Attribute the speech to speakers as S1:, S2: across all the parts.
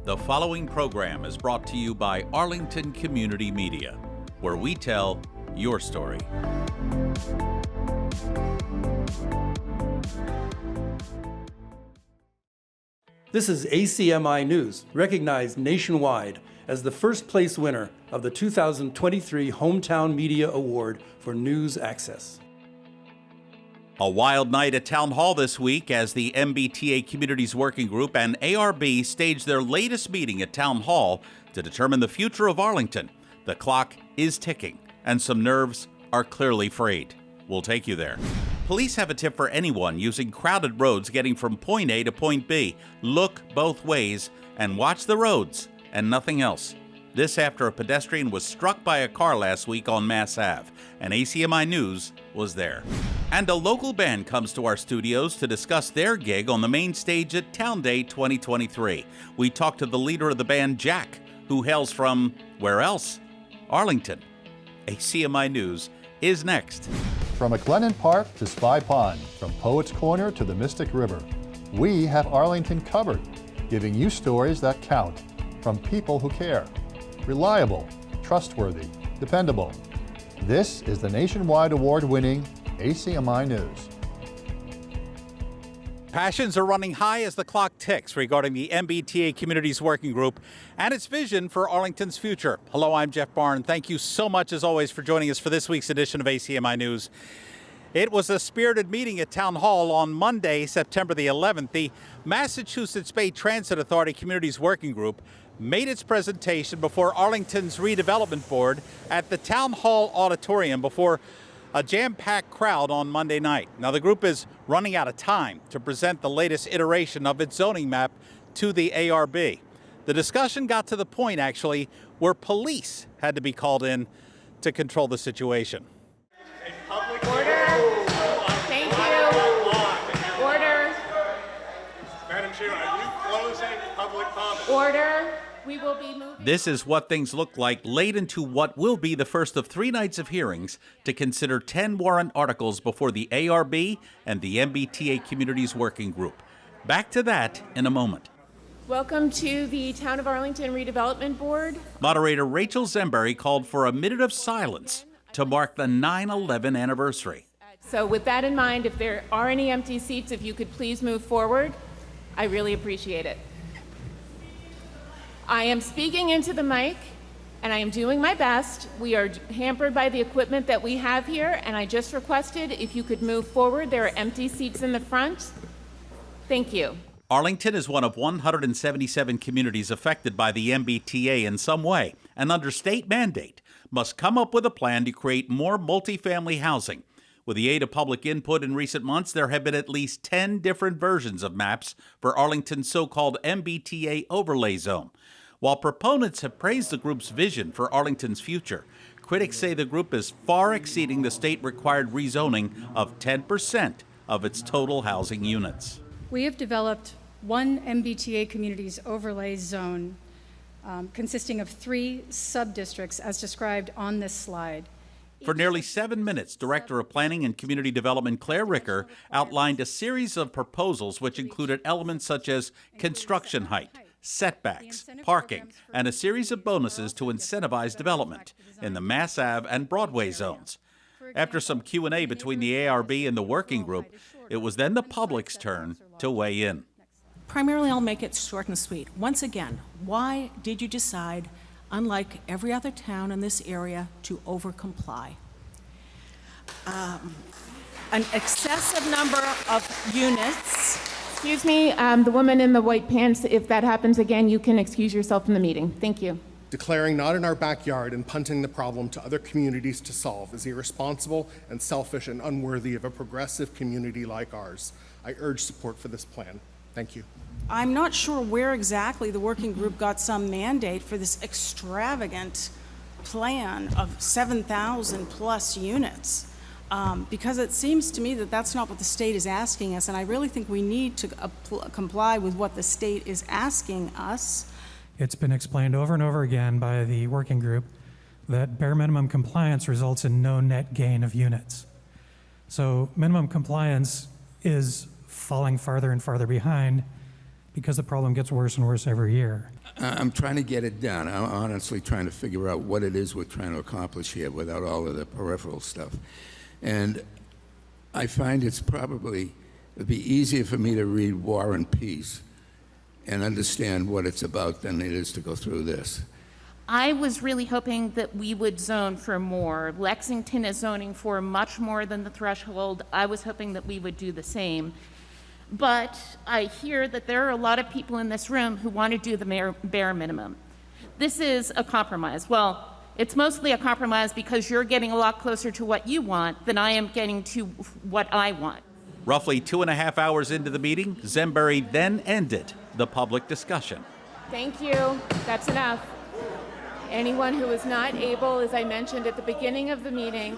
S1: The following program is brought to you by Arlington Community Media, where we tell your story.
S2: This is ACMi News, recognized nationwide as the first place winner of the 2023 Hometown Media Award for News Access.
S1: A wild night at Town Hall this week as the MBTA Communities Working Group and ARB staged their latest meeting at Town Hall to determine the future of Arlington. The clock is ticking, and some nerves are clearly frayed. We'll take you there. Police have a tip for anyone using crowded roads getting from point A to point B. Look both ways and watch the roads and nothing else. This after a pedestrian was struck by a car last week on Mass Ave, and ACMi News was there. And a local band comes to our studios to discuss their gig on the main stage at Town Day 2023. We talked to the leader of the band, Jack, who hails from, where else? Arlington. ACMi News is next.
S3: From McLennan Park to Spy Pond, from Poets Corner to the Mystic River, we have Arlington covered, giving you stories that count from people who care. Reliable, trustworthy, dependable. This is the nationwide award-winning ACMi News.
S1: Passions are running high as the clock ticks regarding the MBTA Communities Working Group and its vision for Arlington's future. Hello, I'm Jeff Barn. Thank you so much, as always, for joining us for this week's edition of ACMi News. It was a spirited meeting at Town Hall on Monday, September the 11th. The Massachusetts Bay Transit Authority Communities Working Group made its presentation before Arlington's redevelopment board at the Town Hall Auditorium before a jam-packed crowd on Monday night. Now, the group is running out of time to present the latest iteration of its zoning map to the ARB. The discussion got to the point, actually, where police had to be called in to control the situation.
S4: Order. Thank you. Order.
S5: Madam Chair, are you closing public comment?
S4: Order. We will be moving.
S1: This is what things look like late into what will be the first of 3 nights of hearings to consider 10 warrant articles before the ARB and the MBTA Communities Working Group. Back to that in a moment.
S4: Welcome to the Town of Arlington Redevelopment Board.
S1: Moderator Rachel Zemberry called for a minute of silence to mark the 9/11 anniversary.
S4: So with that in mind, if there are any empty seats, if you could please move forward, I really appreciate it. I am speaking into the mic, and I am doing my best. We are hampered by the equipment that we have here, and I just requested if you could move forward. There are empty seats in the front. Thank you.
S1: Arlington is one of 177 communities affected by the MBTA in some way, and under state mandate, must come up with a plan to create more multifamily housing. With the aid of public input in recent months, there have been at least 10 different versions of maps for Arlington's so-called MBTA overlay zone. While proponents have praised the group's vision for Arlington's future, critics say the group is far exceeding the state-required rezoning of 10% of its total housing units.
S6: We have developed one MBTA Communities Overlay Zone consisting of 3 sub-districts as described on this slide.
S1: For nearly 7 minutes, Director of Planning and Community Development Claire Ricker outlined a series of proposals which included elements such as construction height, setbacks, parking, and a series of bonuses to incentivize development in the Mass Ave and Broadway zones. After some Q&A between the ARB and the working group, it was then the public's turn to weigh in.
S7: Primarily, I'll make it short and sweet. Once again, why did you decide, unlike every other town in this area, to over-comply? An excessive number of units.
S4: Excuse me, the woman in the white pants, if that happens again, you can excuse yourself from the meeting. Thank you.
S5: Declaring not in our backyard and punting the problem to other communities to solve is irresponsible and selfish and unworthy of a progressive community like ours. I urge support for this plan. Thank you.
S7: I'm not sure where exactly the working group got some mandate for this extravagant plan of 7,000 plus units. Because it seems to me that that's not what the state is asking us, and I really think we need to comply with what the state is asking us.
S8: It's been explained over and over again by the working group that bare minimum compliance results in no net gain of units. So minimum compliance is falling farther and farther behind because the problem gets worse and worse every year.
S9: I'm trying to get it done. I'm honestly trying to figure out what it is we're trying to accomplish here without all of the peripheral stuff. And I find it'd be easier for me to read War and Peace and understand what it's about than it is to go through this.
S4: I was really hoping that we would zone for more. Lexington is zoning for much more than the threshold. I was hoping that we would do the same. But I hear that there are a lot of people in this room who want to do the bare minimum. This is a compromise. Well, it's mostly a compromise because you're getting a lot closer to what you want than I am getting to what I want.
S1: Roughly 2.5 hours into the meeting, Zembury then ended the public discussion.
S4: Thank you. That's enough. Anyone who is not able, as I mentioned at the beginning of the meeting,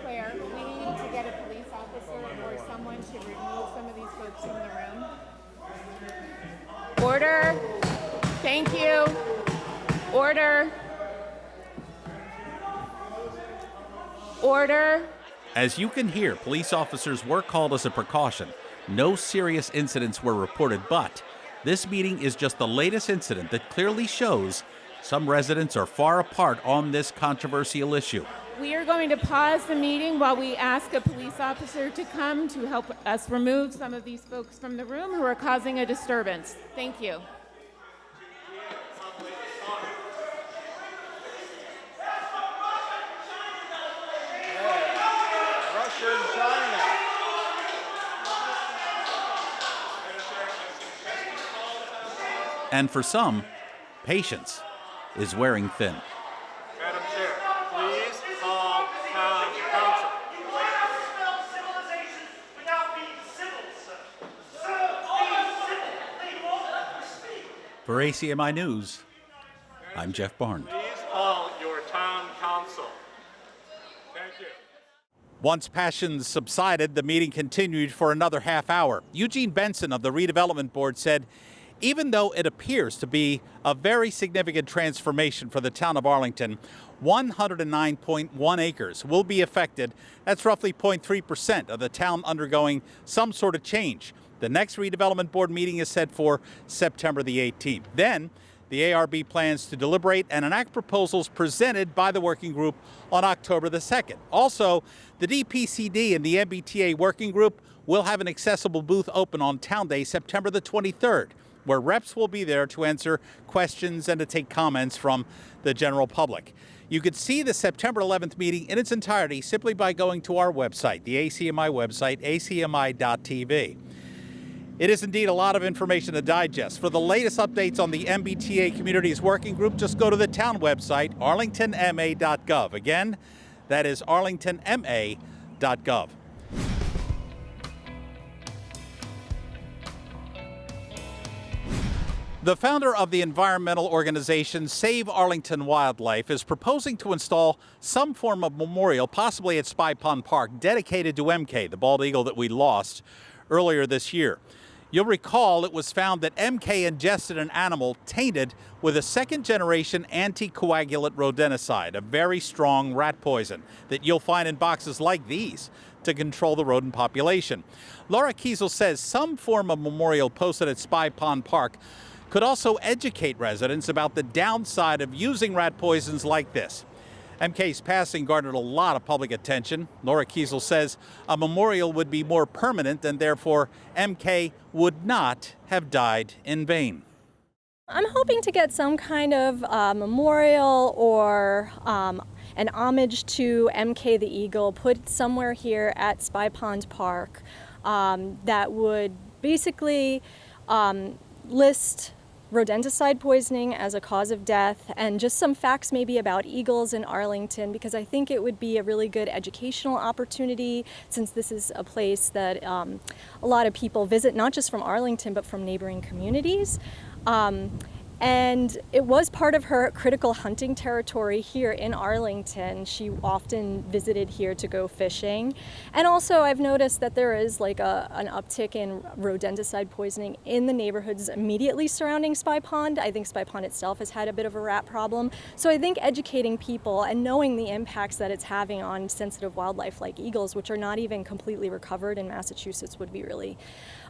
S4: Claire, we need to get a police officer or someone to remove some of these folks from the room. Order. Thank you. Order. Order.
S1: As you can hear, police officers were called as a precaution. No serious incidents were reported, but this meeting is just the latest incident that clearly shows some residents are far apart on this controversial issue.
S4: We are going to pause the meeting while we ask a police officer to come to help us remove some of these folks from the room who are causing a disturbance. Thank you.
S1: And for some, patience is wearing thin.
S10: Madam Chair, please call town council.
S1: For ACMi News, I'm Jeff Barnes.
S10: Please call your town council. Thank you.
S1: Once passions subsided, the meeting continued for another half hour. Eugene Benson of the Redevelopment Board said, even though it appears to be a very significant transformation for the town of Arlington, 109.1 acres will be affected. That's roughly 0.3% of the town undergoing some sort of change. The next redevelopment board meeting is set for September the 18th. Then, the ARB plans to deliberate and enact proposals presented by the working group on October the 2nd. Also, the DPCD and the MBTA working group will have an accessible booth open on Town Day, September the 23rd. Where reps will be there to answer questions and to take comments from the general public. You could see the September 11th meeting in its entirety simply by going to our website, the ACMi website, acmi.tv. It is indeed a lot of information to digest. For the latest updates on the MBTA Communities Working Group, just go to the town website, arlingtonma.gov. Again, that is arlingtonma.gov. The founder of the environmental organization Save Arlington Wildlife is proposing to install some form of memorial, possibly at Spy Pond Park, dedicated to MK, the bald eagle that we lost earlier this year. You'll recall it was found that MK ingested an animal tainted with a second-generation anticoagulant rodenticide, a very strong rat poison that you'll find in boxes like these to control the rodent population. Laura Kiesel says some form of memorial posted at Spy Pond Park could also educate residents about the downside of using rat poisons like this. MK's passing garnered a lot of public attention. Laura Kiesel says a memorial would be more permanent and therefore MK would not have died in vain.
S11: I'm hoping to get some kind of memorial or an homage to MK the Eagle put somewhere here at Spy Pond Park that would basically list rodenticide poisoning as a cause of death and just some facts maybe about eagles in Arlington, because I think it would be a really good educational opportunity since this is a place that a lot of people visit, not just from Arlington but from neighboring communities. And it was part of her critical hunting territory here in Arlington. She often visited here to go fishing. And also I've noticed that there is like an uptick in rodenticide poisoning in the neighborhoods immediately surrounding Spy Pond. I think Spy Pond itself has had a bit of a rat problem. So I think educating people and knowing the impacts that it's having on sensitive wildlife like eagles, which are not even completely recovered in Massachusetts, would be really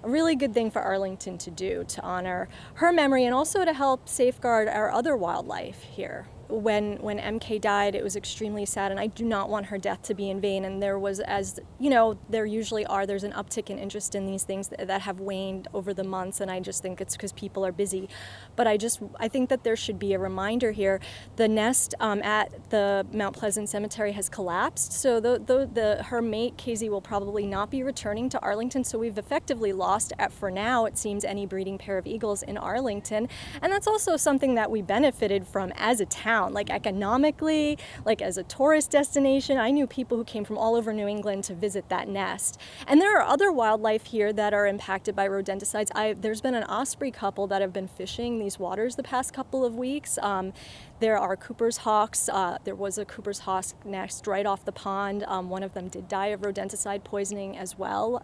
S11: a really good thing for Arlington to do to honor her memory and also to help safeguard our other wildlife here. When MK died, it was extremely sad, and I do not want her death to be in vain. And there was, as you know, there usually are, there's an uptick in interest in these things that have waned over the months, and I just think it's because people are busy. But I think that there should be a reminder here. The nest at the Mount Pleasant Cemetery has collapsed, so her mate, Casey, will probably not be returning to Arlington, so we've effectively lost, for now, it seems, any breeding pair of eagles in Arlington. And that's also something that we benefited from as a town. Like economically, like as a tourist destination. I knew people who came from all over New England to visit that nest. And there are other wildlife here that are impacted by rodenticides. There's been an osprey couple that have been fishing these waters the past couple of weeks. There are Cooper's hawks. There was a Cooper's hawk nest right off the pond. One of them did die of rodenticide poisoning as well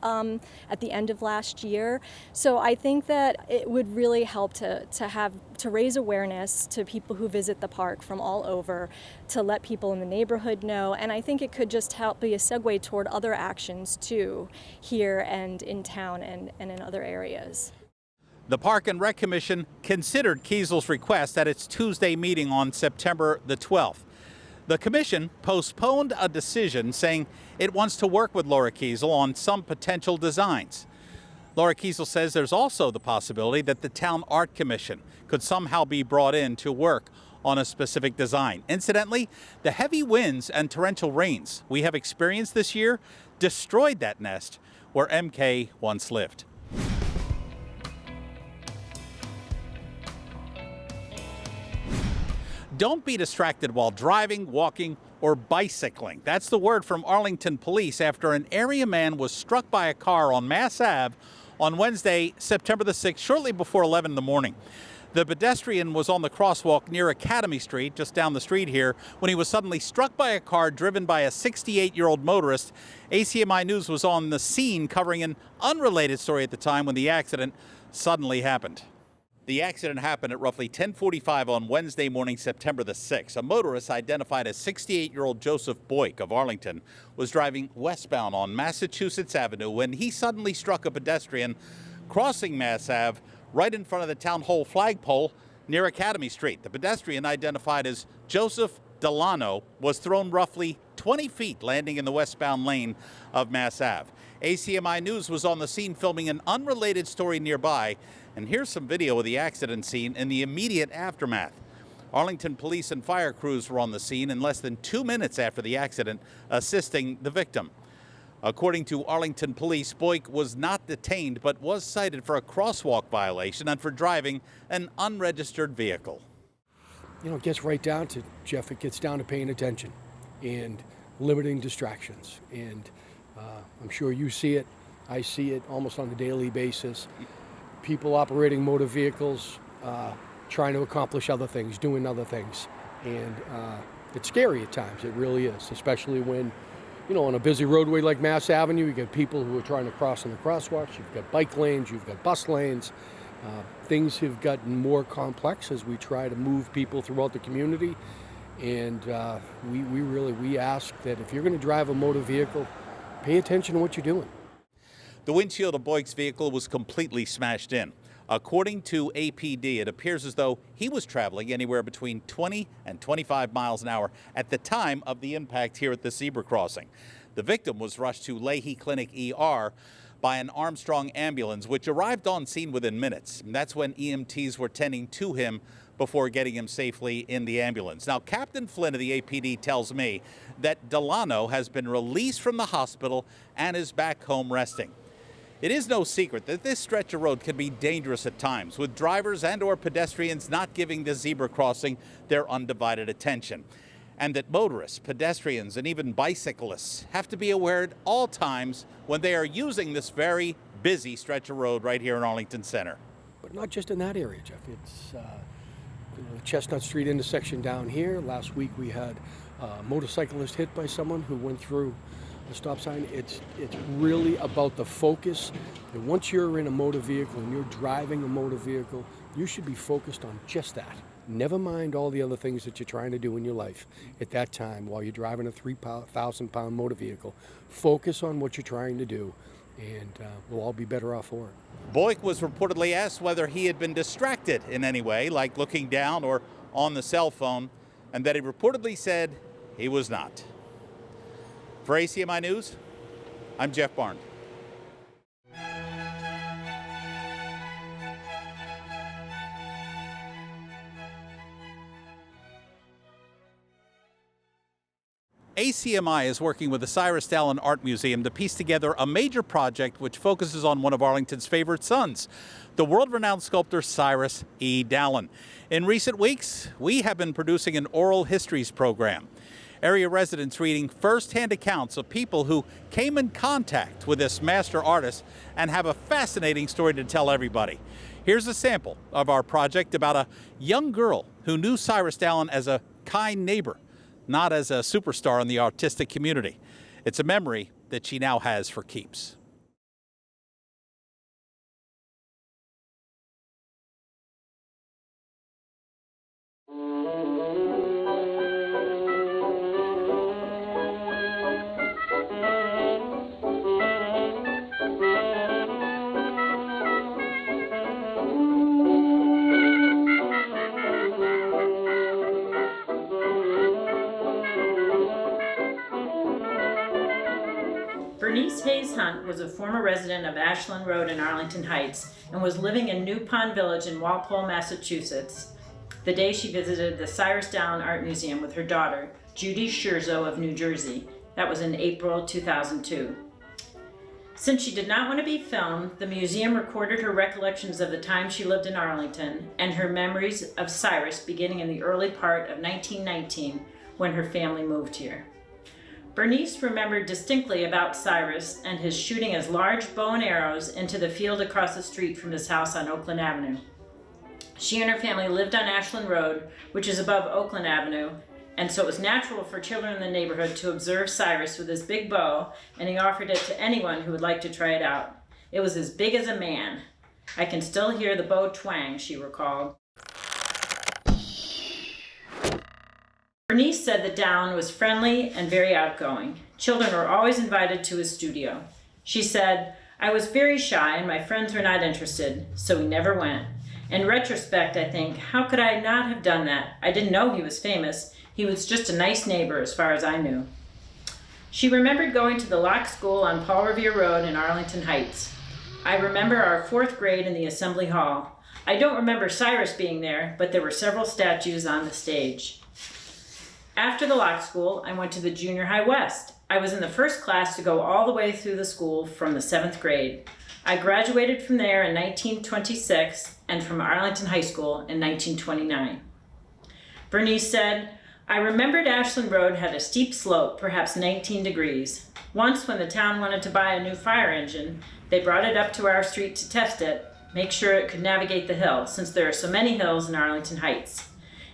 S11: at the end of last year. So I think that it would really help to raise awareness to people who visit the park from all over, to let people in the neighborhood know, and I think it could just help be a segue toward other actions too, here and in town and in other areas.
S1: The Park and Rec Commission considered Kiesel's request at its Tuesday meeting on September the 12th. The commission postponed a decision saying it wants to work with Laura Kiesel on some potential designs. Laura Kiesel says there's also the possibility that the Town Art Commission could somehow be brought in to work on a specific design. Incidentally, the heavy winds and torrential rains we have experienced this year destroyed that nest where MK once lived. Don't be distracted while driving, walking, or bicycling. That's the word from Arlington police after an area man was struck by a car on Mass Ave on Wednesday, September the 6th, shortly before 11 in the morning. The pedestrian was on the crosswalk near Academy Street, just down the street here, when he was suddenly struck by a car driven by a 68-year-old motorist. ACMi News was on the scene covering an unrelated story at the time when the accident suddenly happened. The accident happened at roughly 10:45 on Wednesday morning, September the 6th. A motorist identified as 68-year-old Joseph Boyk of Arlington was driving westbound on Massachusetts Avenue when he suddenly struck a pedestrian crossing Mass Ave right in front of the Town Hall flagpole near Academy Street. The pedestrian, identified as Joseph Dallin, was thrown roughly 20 feet, landing in the westbound lane of Mass Ave. ACMi News was on the scene filming an unrelated story nearby, and here's some video of the accident scene in the immediate aftermath. Arlington police and fire crews were on the scene in less than 2 minutes after the accident, assisting the victim. According to Arlington police, Boyk was not detained but was cited for a crosswalk violation and for driving an unregistered vehicle.
S12: You know, it gets right down to, Jeff, it gets down to paying attention and limiting distractions. And I'm sure you see it. I see it almost on a daily basis. People operating motor vehicles, trying to accomplish other things, doing other things. And it's scary at times, it really is, especially when, you know, on a busy roadway like Mass Avenue, you get people who are trying to cross in the crosswalks, you've got bike lanes, you've got bus lanes. Things have gotten more complex as we try to move people throughout the community. And we ask that if you're going to drive a motor vehicle, pay attention to what you're doing.
S1: The windshield of Boyk's vehicle was completely smashed in. According to APD, it appears as though he was traveling anywhere between 20 and 25 miles an hour at the time of the impact here at the zebra crossing. The victim was rushed to Leahy Clinic ER by an Armstrong ambulance, which arrived on scene within minutes. And that's when EMTs were tending to him before getting him safely in the ambulance. Now, Captain Flynn of the APD tells me that Dallin has been released from the hospital and is back home resting. It is no secret that this stretch of road can be dangerous at times, with drivers and or pedestrians not giving the zebra crossing their undivided attention. And that motorists, pedestrians, and even bicyclists have to be aware at all times when they are using this very busy stretch of road right here in Arlington Center.
S12: But not just in that area, Jeff. It's the Chestnut Street intersection down here. Last week we had a motorcyclist hit by someone who went through the stop sign. It's really about the focus. And once you're in a motor vehicle and you're driving a motor vehicle, you should be focused on just that. Never mind all the other things that you're trying to do in your life at that time while you're driving a 3,000-pound motor vehicle. Focus on what you're trying to do and we'll all be better off for it.
S1: Boyk was reportedly asked whether he had been distracted in any way, like looking down or on the cell phone, and that he reportedly said he was not. For ACMi News, I'm Jeff Barnes. ACMi is working with the Cyrus Dallin Art Museum to piece together a major project which focuses on one of Arlington's favorite sons, the world-renowned sculptor Cyrus E. Dallin. In recent weeks, we have been producing an oral histories program. Area residents reading first-hand accounts of people who came in contact with this master artist and have a fascinating story to tell everybody. Here's a sample of our project about a young girl who knew Cyrus Dallin as a kind neighbor, not as a superstar in the artistic community. It's a memory that she now has for keeps.
S13: Bernice Hayes Hunt was a former resident of Ashland Road in Arlington Heights and was living in New Pond Village in Walpole, Massachusetts, the day she visited the Cyrus Dallin Art Museum with her daughter, Judy Scherzo of New Jersey. That was in April 2002. Since she did not want to be filmed, the museum recorded her recollections of the time she lived in Arlington and her memories of Cyrus beginning in the early part of 1919 when her family moved here. Bernice remembered distinctly about Cyrus and his shooting his large bow and arrows into the field across the street from his house on Oakland Avenue. She and her family lived on Ashland Road, which is above Oakland Avenue, and so it was natural for children in the neighborhood to observe Cyrus with his big bow, and he offered it to anyone who would like to try it out. It was as big as a man. I can still hear the bow twang, she recalled. Bernice said that Dallin was friendly and very outgoing. Children were always invited to his studio. She said, "I was very shy and my friends were not interested, so we never went. In retrospect, I think, how could I not have done that? I didn't know he was famous. He was just a nice neighbor as far as I knew." She remembered going to the Locke School on Paul Revere Road in Arlington Heights. "I remember our 4th grade in the Assembly Hall. I don't remember Cyrus being there, but there were several statues on the stage." After the Locke School, I went to the Junior High West. I was in the first class to go all the way through the school from the 7th grade. I graduated from there in 1926 and from Arlington High School in 1929. Bernice said, "I remembered Ashland Road had a steep slope, perhaps 19 degrees. Once when the town wanted to buy a new fire engine, they brought it up to our street to test it, make sure it could navigate the hill, since there are so many hills in Arlington Heights.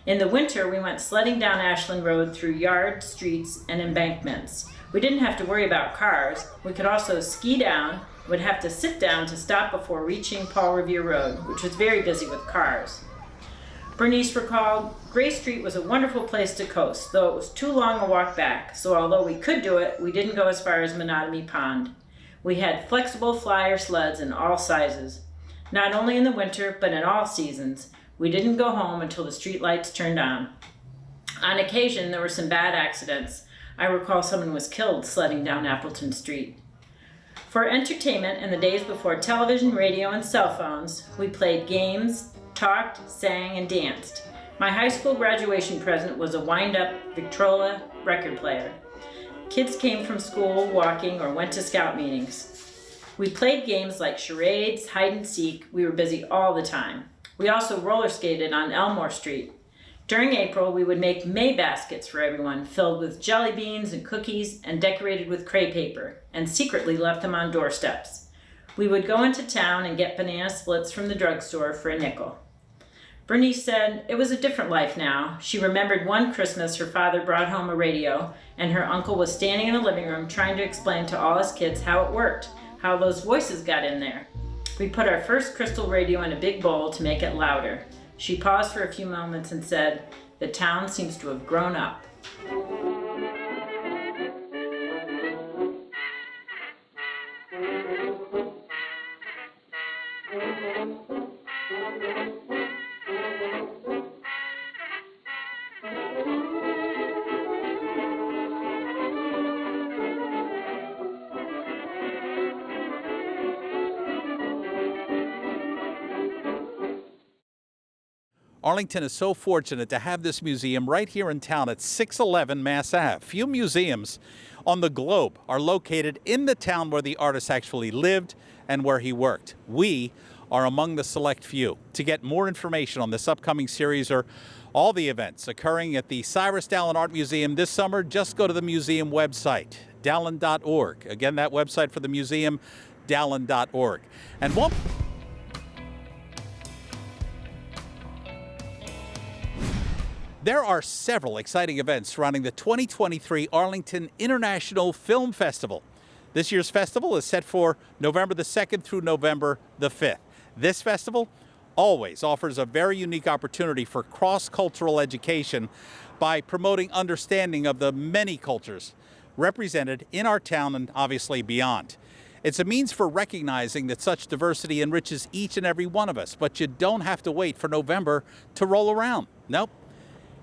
S13: In the winter, we went sledding down Ashland Road through yards, streets, and embankments. We didn't have to worry about cars. We could also ski down, would have to sit down to stop before reaching Paul Revere Road, which was very busy with cars." Bernice recalled, "Gray Street was a wonderful place to coast, though it was too long a walk back, so although we could do it, we didn't go as far as Monotony Pond. We had flexible flyer sleds in all sizes. Not only in the winter, but in all seasons. We didn't go home until the street lights turned on. On occasion, there were some bad accidents. I recall someone was killed sledding down Appleton Street. For entertainment in the days before television, radio, and cell phones, we played games, talked, sang, and danced. My high school graduation present was a wind-up Victrola record player. Kids came from school walking or went to scout meetings. We played games like charades, hide and seek. We were busy all the time. We also roller skated on Elmore Street. During April, we would make May baskets for everyone, filled with jelly beans and cookies and decorated with crepe paper, and secretly left them on doorsteps. We would go into town and get banana splits from the drugstore for a nickel." Bernice said it was a different life now. She remembered one Christmas her father brought home a radio, and her uncle was standing in the living room trying to explain to all his kids how it worked, how those voices got in there. We put our first crystal radio in a big bowl to make it louder. She paused for a few moments and said, "The town seems to have grown up."
S1: Arlington is so fortunate to have this museum right here in town at 611 Mass Ave. Few museums on the globe are located in the town where the artist actually lived and where he worked. We are among the select few. To get more information on this upcoming series or all the events occurring at the Cyrus Dallin Art Museum this summer, just go to the museum website, dallin.org. Again, that website for the museum, dallin.org. And one There are several exciting events surrounding the 2023 Arlington International Film Festival. This year's festival is set for November the 2nd through November the 5th. This festival always offers a very unique opportunity for cross-cultural education by promoting understanding of the many cultures represented in our town and obviously beyond. It's a means for recognizing that such diversity enriches each and every one of us, but you don't have to wait for November to roll around. Nope.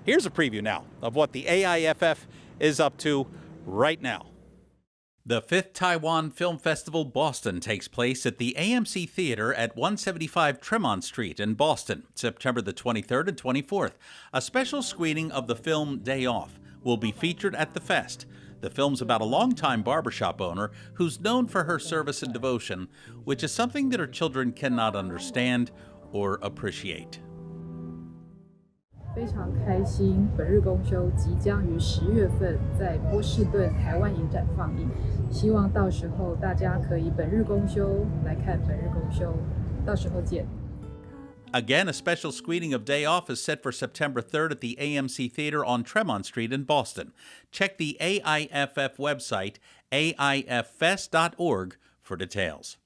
S1: Here's a preview now of what the AIFF is up to right now. The 5th Taiwan Film Festival Boston takes place at the AMC Theater at 175 Tremont Street in Boston, September the 23rd and 24th. A special screening of the film Day Off will be featured at the fest. The film's about a longtime barbershop owner who's known for her service and devotion, which is something that her children cannot understand or appreciate.
S14: 非常开心，本日公休即将于10月份在波士顿台湾影展放映，希望到时候大家可以本日公休来看本日公休，到时候见。
S1: Again, a special screening of Day Off is set for September 3rd at the AMC Theater on Tremont Street in Boston. Check the AIFF website, aiffest.org, for details.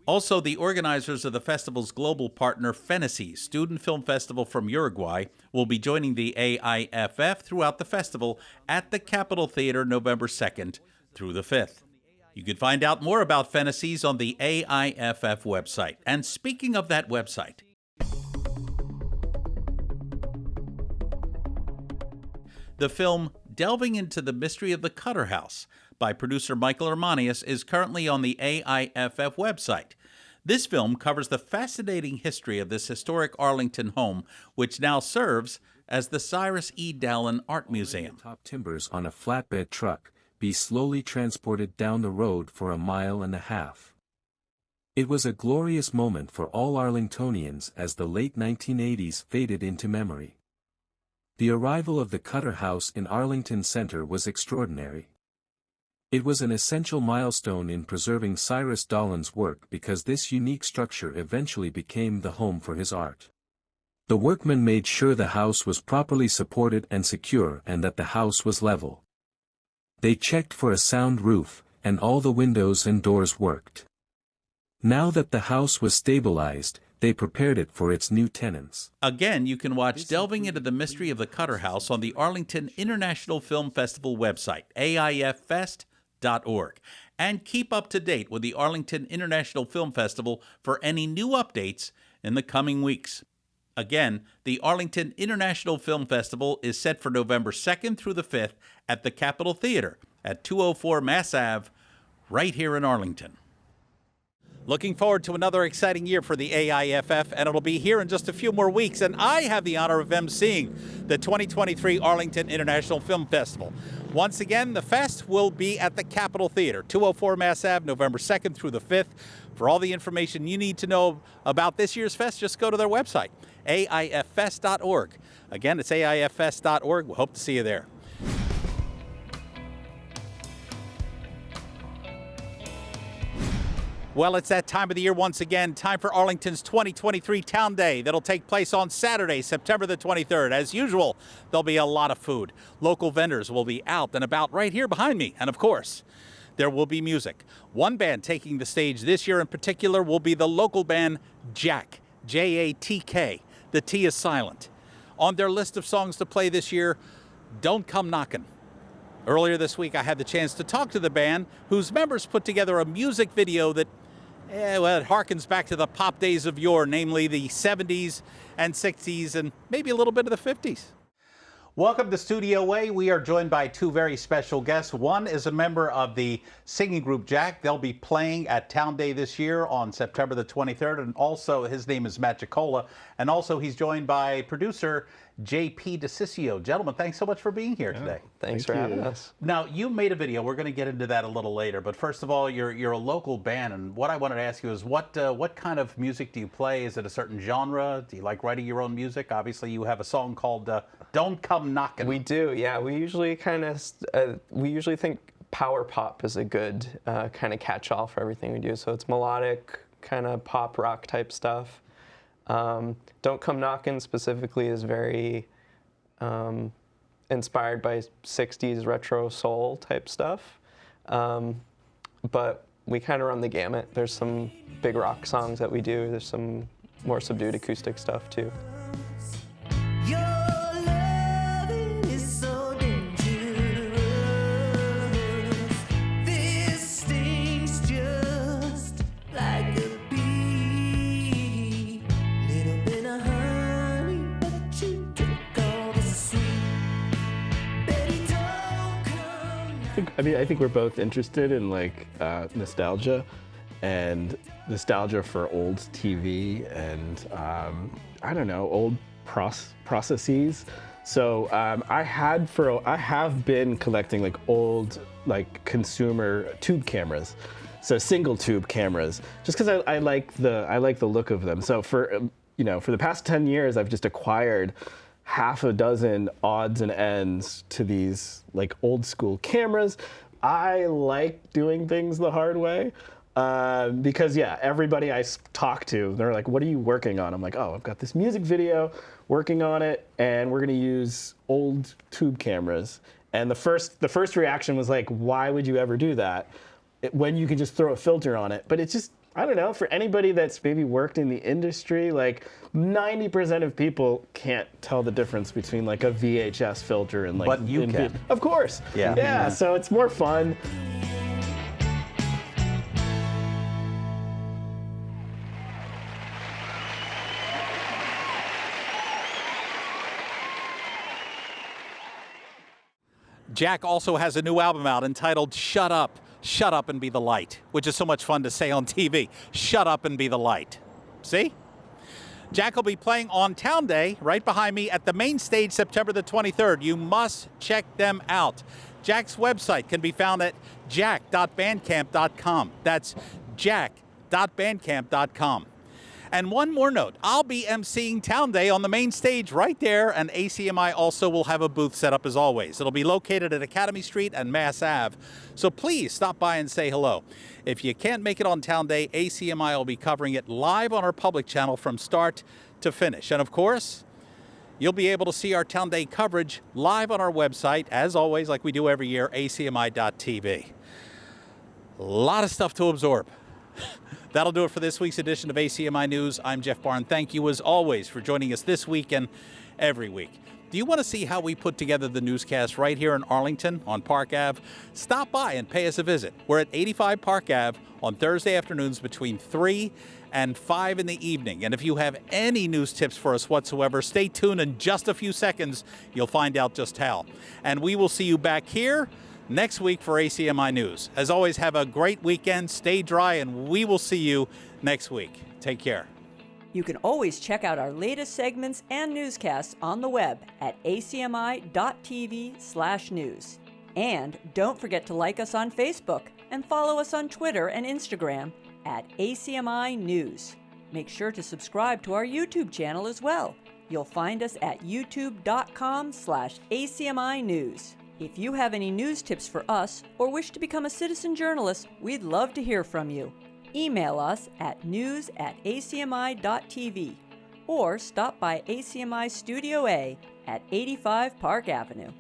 S1: Also, the organizers of the festival's global partner, FENESI, Student Film Festival from Uruguay, will be joining the AIFF throughout the festival at the Capitol Theater November 2nd through the 5th. You can find out more about FENESI's on the AIFF website. And speaking of that website, the film Delving into the Mystery of the Cutter House by producer Michael Armanius is currently on the AIFF website. This film covers the fascinating history of this historic Arlington home, which now serves as the Cyrus E. Dallin Art Museum.
S15: Top timbers on a flatbed truck be slowly transported down the road for 1.5 miles. It was a glorious moment for all Arlingtonians as the late 1980s faded into memory. The arrival of the Cutter House in Arlington Center was extraordinary. It was an essential milestone in preserving Cyrus Dallin's work because this unique structure eventually became the home for his art. The workmen made sure the house was properly supported and secure and that the house was level. They checked for a sound roof, and all the windows and doors worked. Now that the house was stabilized, they prepared it for its new tenants.
S1: Again, you can watch Delving into the Mystery of the Cutter House on the Arlington International Film Festival website, AIFFest.org. And keep up to date with the Arlington International Film Festival for any new updates in the coming weeks. Again, the Arlington International Film Festival is set for November 2nd through the 5th at the Capitol Theater at 204 Mass Ave, right here in Arlington. Looking forward to another exciting year for the AIFF, and it'll be here in just a few more weeks. And I have the honor of emceeing the 2023 Arlington International Film Festival. Once again, the fest will be at the Capitol Theater, 204 Mass Ave, November 2nd through the 5th. For all the information you need to know about this year's fest, just go to their website, AIFFest.org. Again, it's AIFFest.org. We hope to see you there. Well, it's that time of the year once again. Time for Arlington's 2023 Town Day that'll take place on Saturday, September the 23rd. As usual, there'll be a lot of food. Local vendors will be out and about right here behind me. And of course, there will be music. One band taking the stage this year in particular will be the local band JATK, J-A-T-K. The T is silent. On their list of songs to play this year, Don't Come Knockin'. Earlier this week, I had the chance to talk to the band, whose members put together a music video that Yeah, well, it harkens back to the pop days of yore, namely the 70s and 60s and maybe a little bit of the 50s. Welcome to Studio A. We are joined by two very special guests. One is a member of the singing group JATK. They'll be playing at Town Day this year on September the 23rd. And also, his name is Matt Giacola. And also, he's joined by producer J.P. DeCiccio. Gentlemen, thanks so much for being here today.
S16: Thanks for having us.
S1: Now, you made a video. We're going to get into that a little later. But first of all, you're a local band. And what I wanted to ask you is what kind of music do you play? Is it a certain genre? Do you like writing your own music? Obviously, you have a song called Don't Come Knockin'.
S16: We do, yeah. We usually think power pop is a good kind of catch-all for everything we do. So it's melodic, kind of pop rock type stuff. Don't Come Knockin' specifically is very inspired by 60s retro soul type stuff. But we kind of run the gamut. There's some big rock songs that we do. There's some more subdued acoustic stuff too.
S17: I think we're both interested in like nostalgia and nostalgia for old TV and I don't know, old processes. So I have been collecting like old like consumer tube cameras, so single tube cameras, just because I like the look of them. So for the past 10 years, I've just acquired half a dozen odds and ends to these like old school cameras. I like doing things the hard way because everybody I talk to, they're like, what are you working on? I'm like, oh, I've got this music video, working on it, and we're gonna use old tube cameras. And the first reaction was like, why would you ever do that when you can just throw a filter on it? But it's just, I don't know, for anybody that's maybe worked in the industry, like 90% of people can't tell the difference between like a VHS filter and like.
S1: But you can.
S17: Of course.
S1: Yeah.
S17: Yeah, so it's more fun.
S1: JATK also has a new album out entitled Shut Up. Shut up and be the light, which is so much fun to say on TV. Shut up and be the light. See? JATK will be playing on Town Day right behind me at the main stage September the 23rd. You must check them out. JATK's website can be found at jack.bandcamp.com. That's jack.bandcamp.com. And one more note, I'll be emceeing Town Day on the main stage right there, and ACMi also will have a booth set up as always. It'll be located at Academy Street and Mass Ave, so please stop by and say hello. If you can't make it on Town Day, ACMi will be covering it live on our public channel from start to finish. And of course, you'll be able to see our Town Day coverage live on our website, as always, like we do every year, acmi.tv. A lot of stuff to absorb. That'll do it for this week's edition of ACMi News. I'm Jeff Barn. Thank you, as always, for joining us this week and every week. Do you want to see how we put together the newscast right here in Arlington on Park Ave? Stop by and pay us a visit. We're at 85 Park Ave on Thursday afternoons between 3 and 5 in the evening. And if you have any news tips for us whatsoever, stay tuned. In just a few seconds, you'll find out just how. And we will see you back here next week for ACMi News. As always, have a great weekend, stay dry, and we will see you next week. Take care.
S18: You can always check out our latest segments and newscasts on the web at acmi.tv/news. And don't forget to like us on Facebook and follow us on Twitter and Instagram at ACMi News. Make sure to subscribe to our YouTube channel as well. You'll find us at youtube.com/ACMi News. If you have any news tips for us or wish to become a citizen journalist, we'd love to hear from you. Email us at news@acmi.tv or stop by ACMI Studio A at 85 Park Avenue.